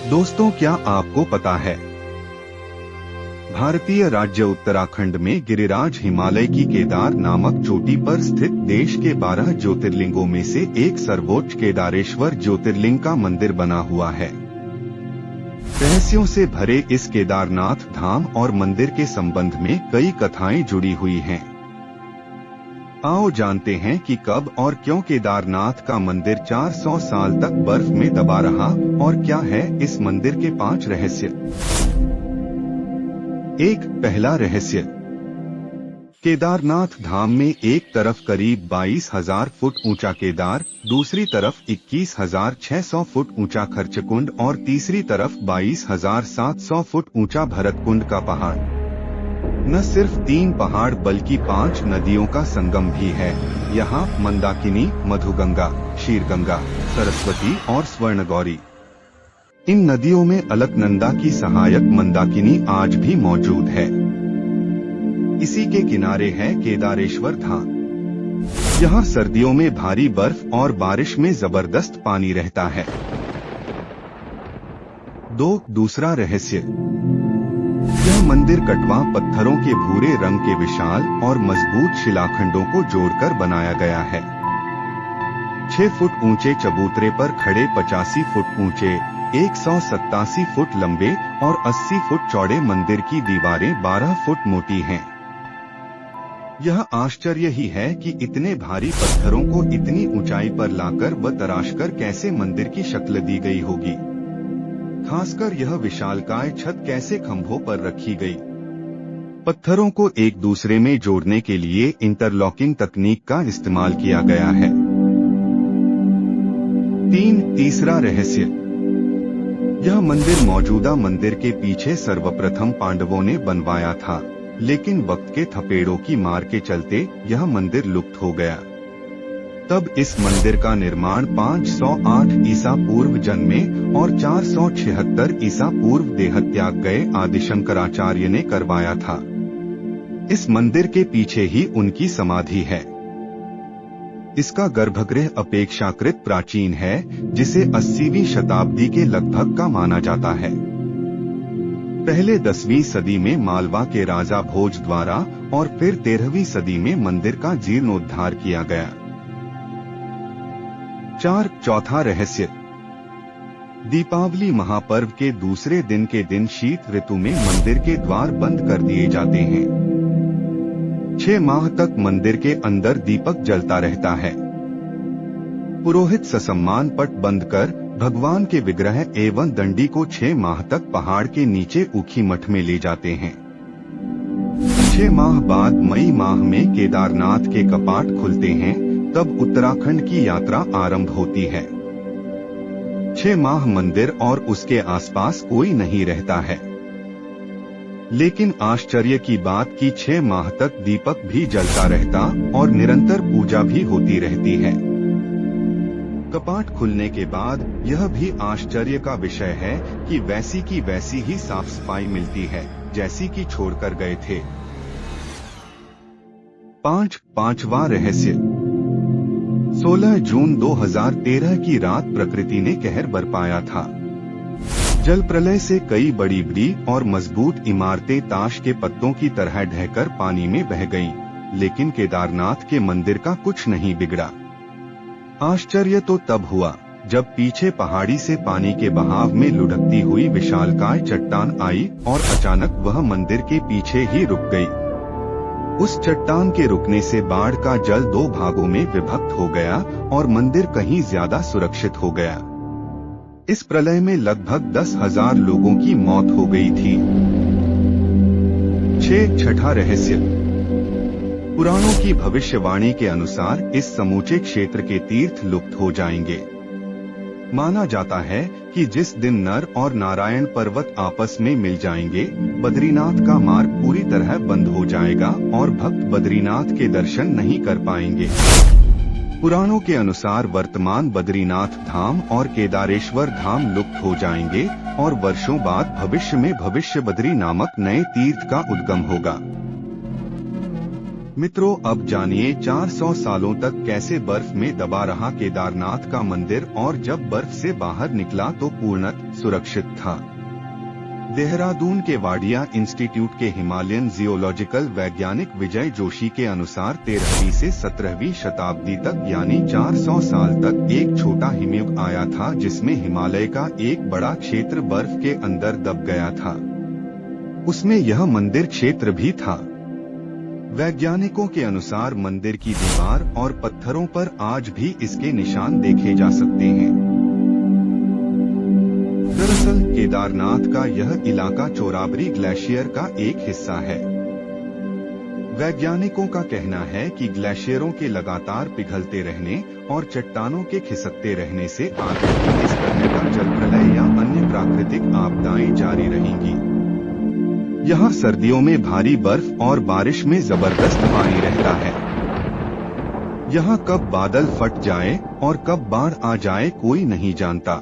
दोस्तों, क्या आपको पता है भारतीय राज्य उत्तराखंड में गिरिराज हिमालय की केदार नामक चोटी पर स्थित देश के 12 ज्योतिर्लिंगों में से एक सर्वोच्च केदारेश्वर ज्योतिर्लिंग का मंदिर बना हुआ है। रहस्यों से भरे इस केदारनाथ धाम और मंदिर के संबंध में कई कथाएं जुड़ी हुई हैं। आओ जानते हैं कि कब और क्यों केदारनाथ का मंदिर 400 साल तक बर्फ में दबा रहा और क्या है इस मंदिर के 5 रहस्य। पहला रहस्य। केदारनाथ धाम में एक तरफ करीब 22,000 फुट ऊंचा केदार, दूसरी तरफ 21,600 फुट ऊंचा खर्चकुंड और तीसरी तरफ 22,700 फुट ऊंचा भरतकुंड का पहाड़। न सिर्फ 3 पहाड़ बल्कि 5 नदियों का संगम भी है। यहाँ मंदाकिनी, मधुगंगा, शीरगंगा, सरस्वती और स्वर्णगौरी। इन नदियों में अलकनंदा की सहायक मंदाकिनी आज भी मौजूद है। इसी के किनारे है केदारेश्वर धाम। यहाँ सर्दियों में भारी बर्फ और बारिश में जबरदस्त पानी रहता है। दूसरा रहस्य। यह मंदिर कटवा पत्थरों के भूरे रंग के विशाल और मजबूत शिलाखंडों को जोड़कर बनाया गया है। 6 फुट ऊंचे चबूतरे पर खड़े 85 फुट ऊंचे, 187 फुट लंबे और 80 फुट चौड़े मंदिर की दीवारें 12 फुट मोटी हैं। यह आश्चर्य ही है कि इतने भारी पत्थरों को इतनी ऊंचाई पर लाकर व तराशकर कैसे मंदिर की शक्ल दी गई होगी। खासकर यह विशालकाय छत कैसे खंभों पर रखी गई। पत्थरों को एक दूसरे में जोड़ने के लिए इंटरलॉकिंग तकनीक का इस्तेमाल किया गया है। तीसरा रहस्य। यह मंदिर मौजूदा मंदिर के पीछे सर्वप्रथम पांडवों ने बनवाया था, लेकिन वक्त के थपेड़ों की मार के चलते यह मंदिर लुप्त हो गया। तब इस मंदिर का निर्माण 508 ईसा पूर्व जन्मे और 476 ईसा पूर्व देहत्याग गए आदिशंकराचार्य ने करवाया था। इस मंदिर के पीछे ही उनकी समाधि है। इसका गर्भगृह अपेक्षाकृत प्राचीन है, जिसे 80वीं शताब्दी के लगभग का माना जाता है। पहले 10वीं सदी में मालवा के राजा भोज द्वारा और फिर 13वीं सदी में मंदिर का जीर्णोद्धार किया गया। चौथा रहस्य। दीपावली महापर्व के दूसरे दिन के दिन शीत ऋतु में मंदिर के द्वार बंद कर दिए जाते हैं। 6 माह तक मंदिर के अंदर दीपक जलता रहता है। पुरोहित ससम्मान पट बंद कर भगवान के विग्रह एवं दंडी को 6 माह तक पहाड़ के नीचे ऊखी मठ में ले जाते हैं। 6 माह बाद मई माह में केदारनाथ के कपाट खुलते हैं, तब उत्तराखंड की यात्रा आरंभ होती है। 6 माह मंदिर और उसके आसपास कोई नहीं रहता है। लेकिन आश्चर्य की बात कि 6 माह तक दीपक भी जलता रहता और निरंतर पूजा भी होती रहती है। कपाट खुलने के बाद यह भी आश्चर्य का विषय है कि वैसी की वैसी ही साफ सफाई मिलती है जैसी कि छोड़कर गए थे। पांचवा रहस्य। 16 जून 2013 की रात प्रकृति ने कहर बरपाया था। जल प्रलय से कई बड़ी बड़ी और मजबूत इमारतें ताश के पत्तों की तरह ढहकर पानी में बह गईं, लेकिन केदारनाथ के मंदिर का कुछ नहीं बिगड़ा। आश्चर्य तो तब हुआ जब पीछे पहाड़ी से पानी के बहाव में लुढ़कती हुई विशालकाय चट्टान आई और अचानक वह मंदिर के पीछे ही रुक गई। उस चट्टान के रुकने से बाढ़ का जल 2 भागों में विभक्त हो गया और मंदिर कहीं ज्यादा सुरक्षित हो गया। इस प्रलय में लगभग 10,000 लोगों की मौत हो गई थी। छठा रहस्य। पुराणों की भविष्यवाणी के अनुसार इस समूचे क्षेत्र के तीर्थ लुप्त हो जाएंगे। माना जाता है कि जिस दिन नर और नारायण पर्वत आपस में मिल जाएंगे, बद्रीनाथ का मार्ग पूरी तरह बंद हो जाएगा और भक्त बद्रीनाथ के दर्शन नहीं कर पाएंगे। पुराणों के अनुसार वर्तमान बद्रीनाथ धाम और केदारेश्वर धाम लुप्त हो जाएंगे और वर्षों बाद भविष्य में भविष्य बद्री नामक नए तीर्थ का उद्गम होगा। मित्रों, अब जानिए 400 सालों तक कैसे बर्फ में दबा रहा केदारनाथ का मंदिर और जब बर्फ से बाहर निकला तो पूर्णतः सुरक्षित था। देहरादून के वाडिया इंस्टीट्यूट के हिमालयन जियोलॉजिकल वैज्ञानिक विजय जोशी के अनुसार 13वीं से 17वीं शताब्दी तक यानी 400 साल तक एक छोटा हिमयुग आया था जिसमें हिमालय का एक बड़ा क्षेत्र बर्फ के अंदर दब गया था। उसमें यह मंदिर क्षेत्र भी था। वैज्ञानिकों के अनुसार मंदिर की दीवार और पत्थरों पर आज भी इसके निशान देखे जा सकते हैं। दरअसल केदारनाथ का यह इलाका चोराबरी ग्लेशियर का एक हिस्सा है। वैज्ञानिकों का कहना है कि ग्लेशियरों के लगातार पिघलते रहने और चट्टानों के खिसकते रहने से आगे भी इस तरह का जल प्रलय या अन्य प्राकृतिक आपदाएं जारी रहेंगी। यहाँ सर्दियों में भारी बर्फ और बारिश में जबरदस्त पानी रहता है। यहाँ कब बादल फट जाए और कब बाढ़ आ जाए कोई नहीं जानता।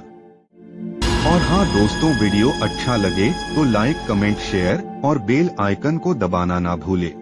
और हाँ दोस्तों, वीडियो अच्छा लगे तो लाइक, कमेंट, शेयर और बेल आइकन को दबाना ना भूले।